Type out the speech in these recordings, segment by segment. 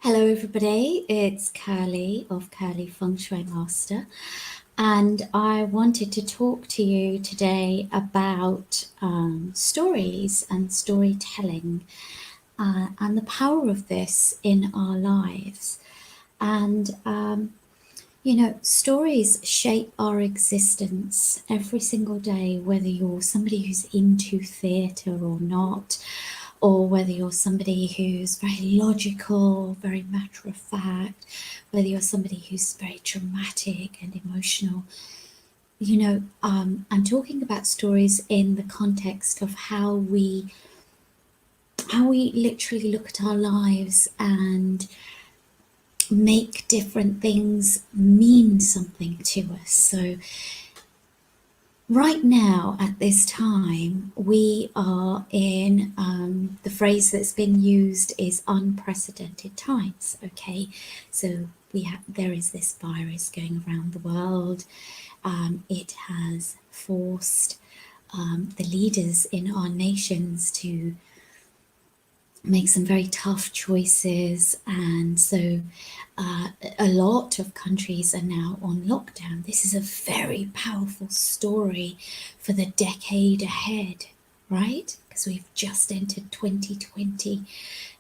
Hello, everybody. It's Curly of Curly Feng Shui Master, and I wanted to talk to you today about stories and storytelling and the power of this in our lives. And stories shape our existence every single day, whether you're somebody who's into theatre or not, or whether you're somebody who's very logical, very matter of fact, whether you're somebody who's very dramatic and emotional. I'm talking about stories in the context of how we literally look at our lives and make different things mean something to us. So right now, at this time, we are in the phrase that's been used is unprecedented times. Okay, so there is this virus going around the world. It has forced the leaders in our nations to make some very tough choices, and so a lot of countries are now on lockdown. This is a very powerful story for the decade ahead, right? Because we've just entered 2020,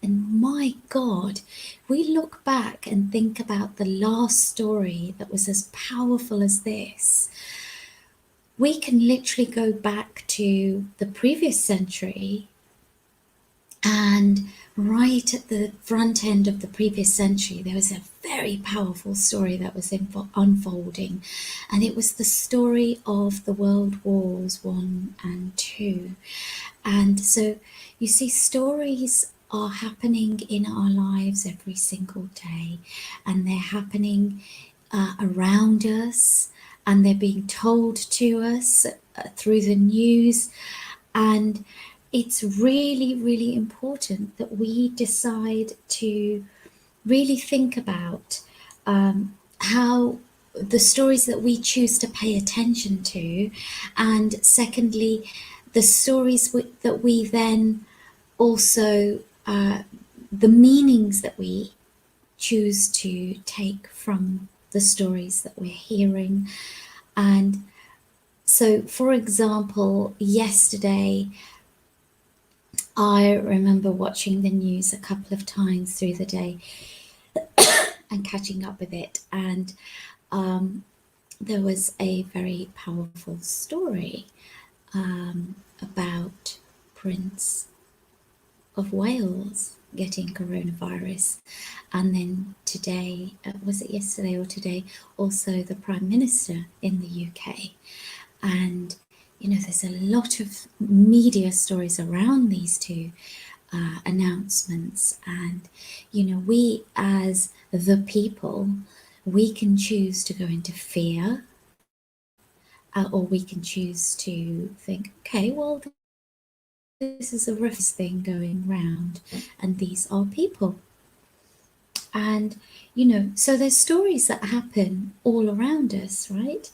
and my God, we look back and think about the last story that was as powerful as this. We can literally go back to the previous century, and right at the front end of the previous century, there was a very powerful story that was unfolding, and it was the story of the World Wars I and II. And so you see, stories are happening in our lives every single day, and they're happening around us, and they're being told to us through the news. And it's really, really important that we decide to really think about how the stories that we choose to pay attention to, and secondly, the stories that we then also, the meanings that we choose to take from the stories that we're hearing. And so, for example, yesterday, I remember watching the news a couple of times through the day and catching up with it. And there was a very powerful story about Prince of Wales getting coronavirus. And then today, was it yesterday or today, also the Prime Minister in the UK. And there's a lot of media stories around these two announcements. And, we as the people, we can choose to go into fear, or we can choose to think, okay, well, this is a risk thing going round, and these are people. And, so there's stories that happen all around us, right?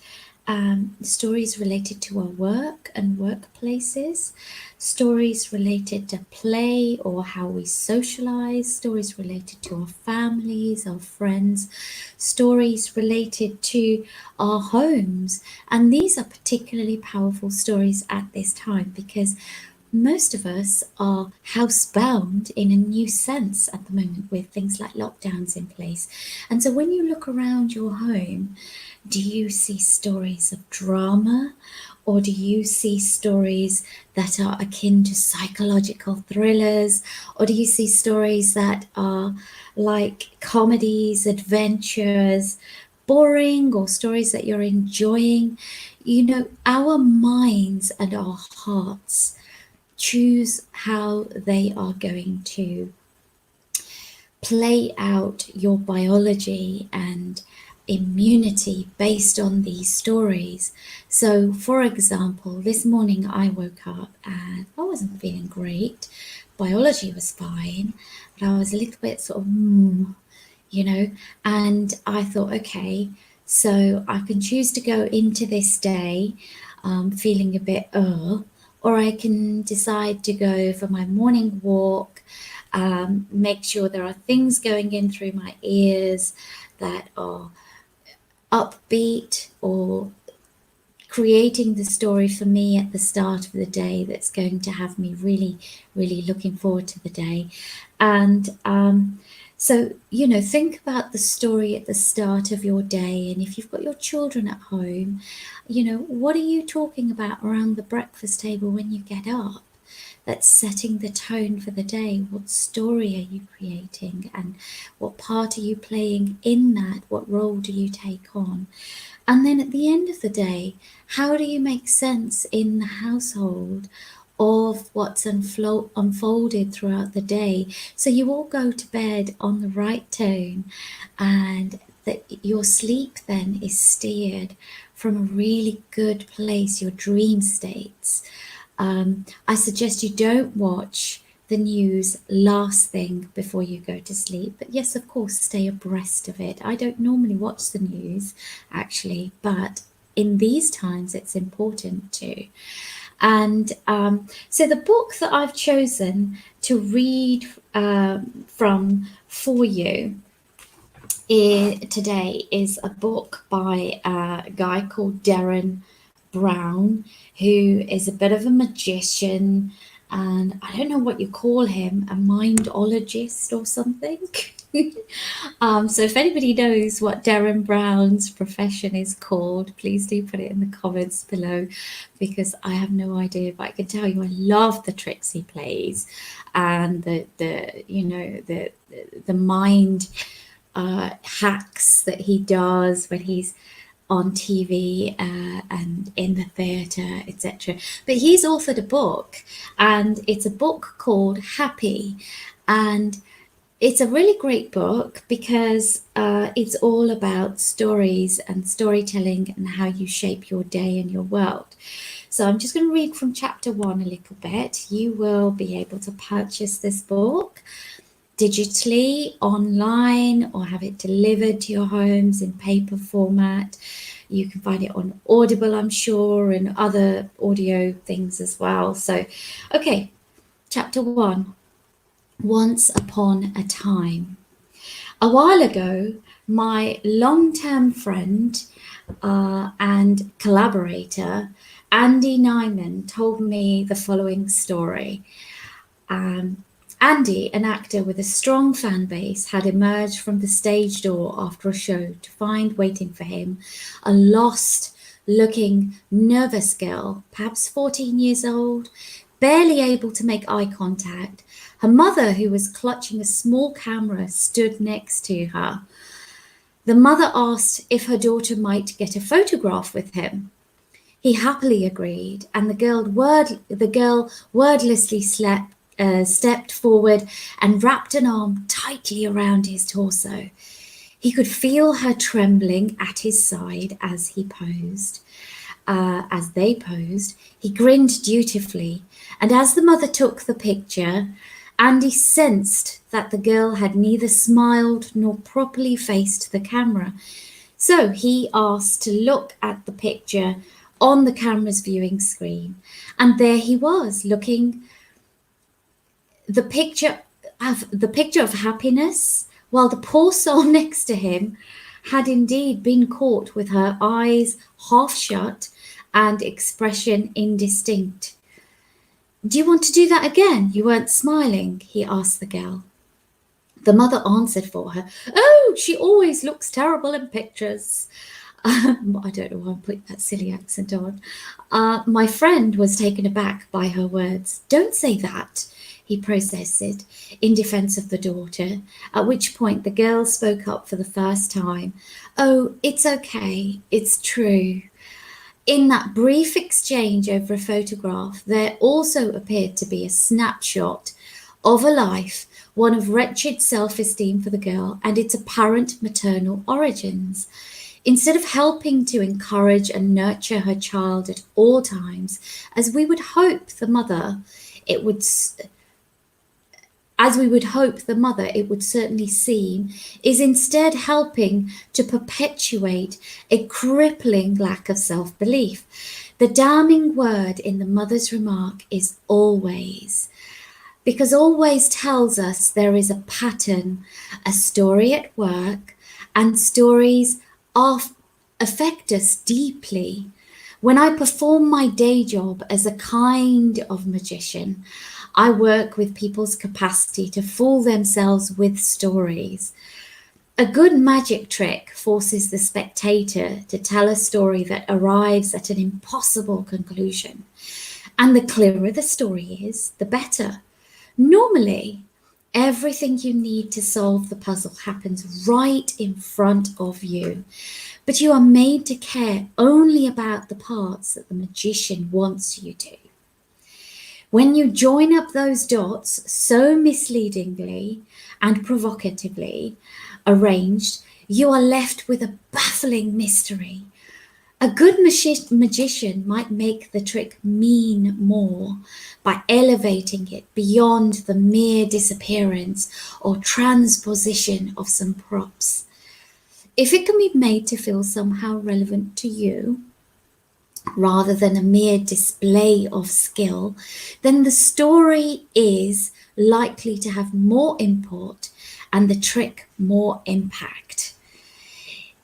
Stories related to our work and workplaces, stories related to play or how we socialize, stories related to our families, our friends, stories related to our homes. And these are particularly powerful stories at this time because most of us are housebound in a new sense at the moment with things like lockdowns in place. And so when you look around your home, do you see stories of drama, or do you see stories that are akin to psychological thrillers, or do you see stories that are like comedies, adventures, boring, or stories that you're enjoying? Our minds and our hearts choose how they are going to play out your biology and immunity based on these stories. So, for example, this morning I woke up and I wasn't feeling great. Biology was fine, but I was a little bit sort of, and I thought, okay, so I can choose to go into this day feeling a bit, or I can decide to go for my morning walk, make sure there are things going in through my ears that are upbeat or creating the story for me at the start of the day that's going to have me really, really looking forward to the day. And so, think about the story at the start of your day. And if you've got your children at home, what are you talking about around the breakfast table when you get up? That's setting the tone for the day. What story are you creating? And what part are you playing in that? What role do you take on? And then at the end of the day, how do you make sense in the household of what's unfolded throughout the day, so you all go to bed on the right tone, and that your sleep then is steered from a really good place, your dream states. I suggest you don't watch the news last thing before you go to sleep. But yes, of course, stay abreast of it. I don't normally watch the news, actually, but in these times it's important to. And so the book that I've chosen to read from for you today is a book by a guy called Derren Browne, who is a bit of a magician, and I don't know what you call him, a mindologist or something. So if anybody knows what Derren Browne's profession is called, please do put it in the comments below, because I have no idea, but I can tell you I love the tricks he plays and the mind hacks that he does when he's on TV and in the theatre, etc. But he's authored a book, and it's a book called Happy, and it's a really great book because it's all about stories and storytelling and how you shape your day and your world. So I'm just going to read from chapter 1 a little bit. You will be able to purchase this book digitally, online, or have it delivered to your homes in paper format. You can find it on Audible, I'm sure, and other audio things as well. So, okay, chapter 1. Once upon a time. A while ago, my long-term friend and collaborator, Andy Nyman, told me the following story. Andy, an actor with a strong fan base, had emerged from the stage door after a show to find waiting for him a lost-looking, nervous girl, perhaps 14 years old, barely able to make eye contact. Her mother, who was clutching a small camera, stood next to her. The mother asked if her daughter might get a photograph with him. He happily agreed, and the girl wordlessly stepped forward and wrapped an arm tightly around his torso. He could feel her trembling at his side as he posed. As they posed, he grinned dutifully, and as the mother took the picture, Andy sensed that the girl had neither smiled nor properly faced the camera. So he asked to look at the picture on the camera's viewing screen, and there he was, looking the picture of happiness, while the poor soul next to him had indeed been caught with her eyes half shut and expression indistinct. "Do you want to do that again? You weren't smiling," he asked the girl. The mother answered for her, "Oh, she always looks terrible in pictures." I don't know why I'm putting that silly accent on. My friend was taken aback by her words. "Don't say that," he protested in defense of the daughter, at which point the girl spoke up for the first time. "Oh, it's okay. It's true." In that brief exchange over a photograph, there also appeared to be a snapshot of a life, one of wretched self-esteem for the girl and its apparent maternal origins. Instead of helping to encourage and nurture her child at all times, as we would hope the mother, it would as we would hope the mother, it would certainly seem, is instead helping to perpetuate a crippling lack of self-belief. The damning word in the mother's remark is always, because always tells us there is a pattern, a story at work, and stories affect us deeply. When I perform my day job as a kind of magician, I work with people's capacity to fool themselves with stories. A good magic trick forces the spectator to tell a story that arrives at an impossible conclusion. And the clearer the story is, the better. Normally, everything you need to solve the puzzle happens right in front of you, but you are made to care only about the parts that the magician wants you to. When you join up those dots so misleadingly and provocatively arranged, you are left with a baffling mystery. A good magician might make the trick mean more by elevating it beyond the mere disappearance or transposition of some props. If it can be made to feel somehow relevant to you, rather than a mere display of skill, then the story is likely to have more import and the trick more impact.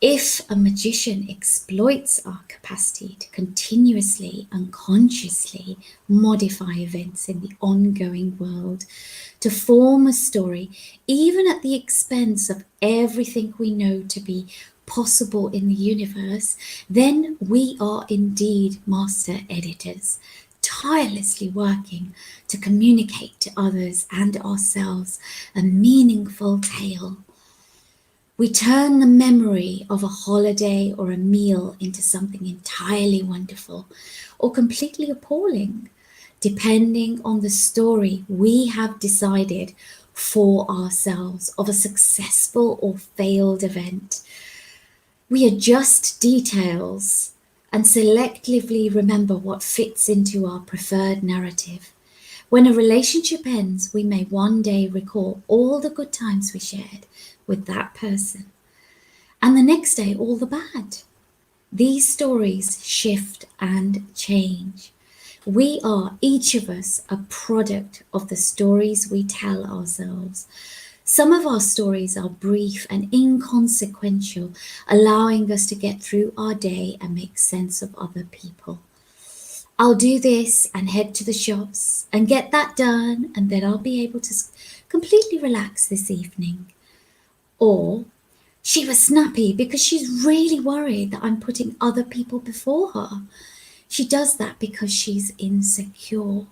If a magician exploits our capacity to continuously and consciously modify events in the ongoing world to form a story, even at the expense of everything we know to be possible in the universe, then we are indeed master editors, tirelessly working to communicate to others and ourselves a meaningful tale. We turn the memory of a holiday or a meal into something entirely wonderful or completely appalling, depending on the story we have decided for ourselves of a successful or failed event. We adjust details and selectively remember what fits into our preferred narrative. When a relationship ends, we may one day recall all the good times we shared with that person, and the next day all the bad. These stories shift and change. We are, each of us, a product of the stories we tell ourselves. Some of our stories are brief and inconsequential, allowing us to get through our day and make sense of other people. I'll do this and head to the shops and get that done, and then I'll be able to completely relax this evening. Or, she was snappy because she's really worried that I'm putting other people before her. She does that because she's insecure.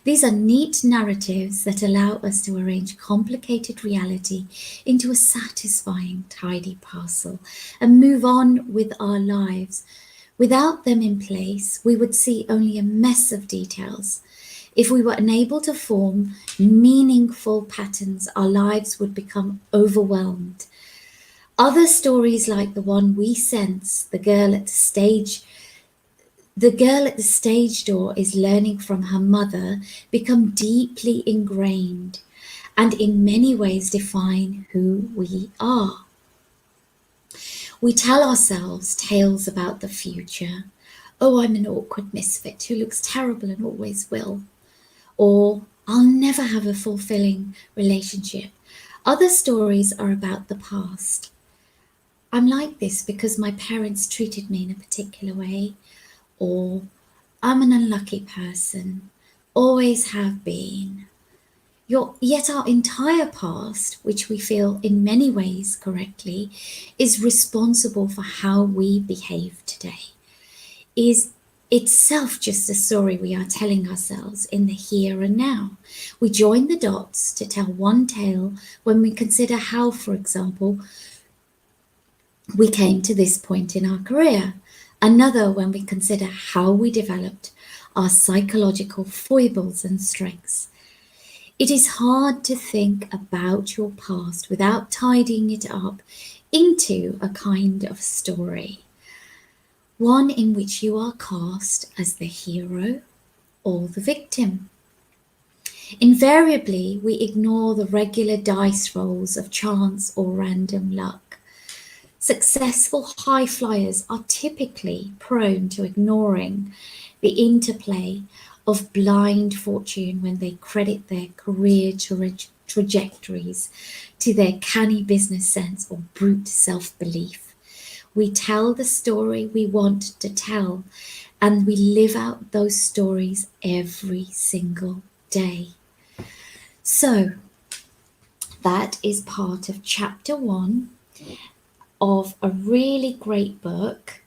These are neat narratives that allow us to arrange complicated reality into a satisfying, tidy parcel and move on with our lives. Without them in place, we would see only a mess of details. If we were unable to form meaningful patterns, our lives would become overwhelmed. Other stories, like the one we sense, the girl at the stage door is learning from her mother, become deeply ingrained and in many ways define who we are. We tell ourselves tales about the future. Oh, I'm an awkward misfit who looks terrible and always will. Or, I'll never have a fulfilling relationship. Other stories are about the past. I'm like this because my parents treated me in a particular way. Or, I'm an unlucky person, always have been. Yet our entire past, which we feel in many ways correctly, is responsible for how we behave today, is itself just a story we are telling ourselves in the here and now. We join the dots to tell one tale when we consider how, for example, we came to this point in our career, another when we consider how we developed our psychological foibles and strengths. It is hard to think about your past without tidying it up into a kind of story, one in which you are cast as the hero or the victim. Invariably, we ignore the regular dice rolls of chance or random luck. Successful high flyers are typically prone to ignoring the interplay of blind fortune when they credit their career trajectories to their canny business sense or brute self-belief. We tell the story we want to tell, and we live out those stories every single day. So that is part of chapter 1 of a really great book.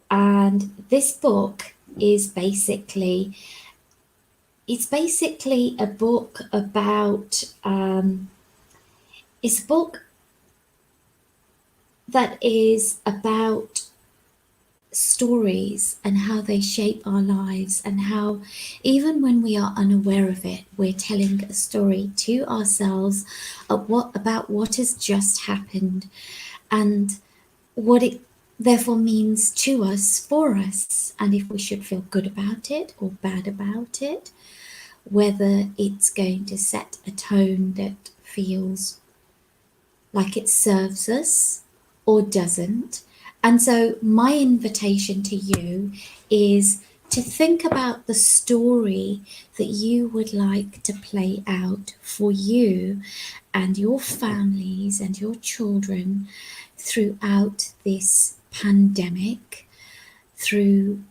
And this book is basically, it's basically a book about, it's a book that is about stories and how they shape our lives, and how even when we are unaware of it, we're telling a story to ourselves about what has just happened, and what it therefore means to us, for us, and if we should feel good about it or bad about it, whether it's going to set a tone that feels like it serves us or doesn't. And so my invitation to you is to think about the story that you would like to play out for you and your families and your children throughout this pandemic, throughout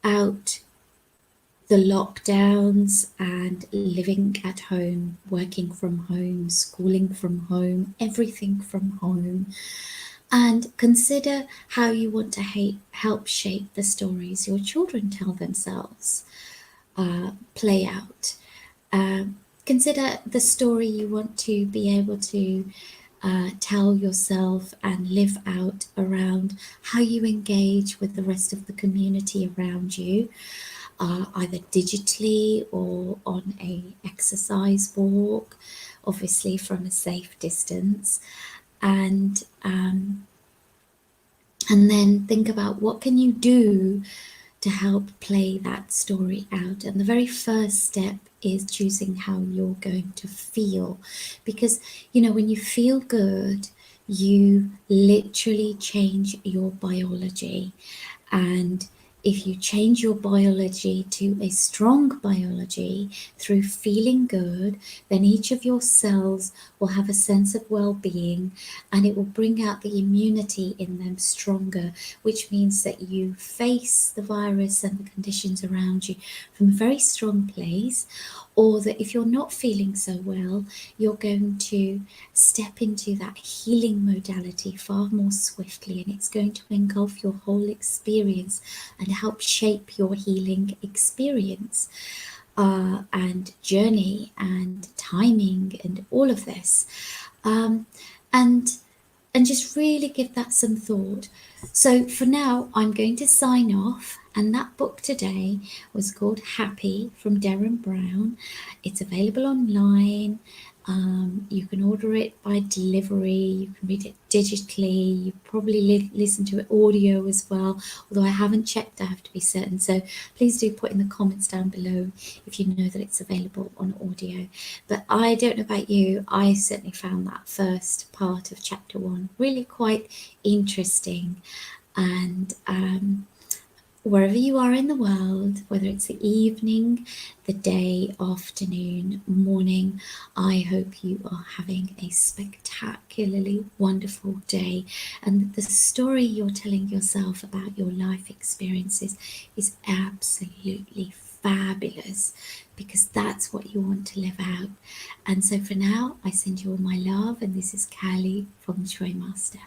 the lockdowns and living at home, working from home, schooling from home, everything from home. And consider how you want to help shape the stories your children tell themselves, play out. Consider the story you want to be able to tell yourself and live out around how you engage with the rest of the community around you, either digitally or on a exercise walk, obviously from a safe distance. And then think about what can you do to help play that story out. And the very first step is choosing how you're going to feel, because when you feel good, you literally change your biology. And if you change your biology to a strong biology through feeling good, then each of your cells will have a sense of well-being, and it will bring out the immunity in them stronger, which means that you face the virus and the conditions around you from a very strong place. Or that if you're not feeling so well, you're going to step into that healing modality far more swiftly, and it's going to engulf your whole experience and help shape your healing experience and journey and timing and all of this. And just really give that some thought. So for now, I'm going to sign off. And that book today was called Happy from Derren Browne. It's available online. You can order it by delivery. You can read it digitally. You probably listen to it audio as well, although I haven't checked, I have to be certain. So please do put in the comments down below if you know that it's available on audio. But I don't know about you, I certainly found that first part of chapter 1 really quite interesting. And wherever you are in the world, whether it's the evening, the day, afternoon, morning, I hope you are having a spectacularly wonderful day, and the story you're telling yourself about your life experiences is absolutely fabulous, because that's what you want to live out. And so for now, I send you all my love, and this is Callie from Joy Master.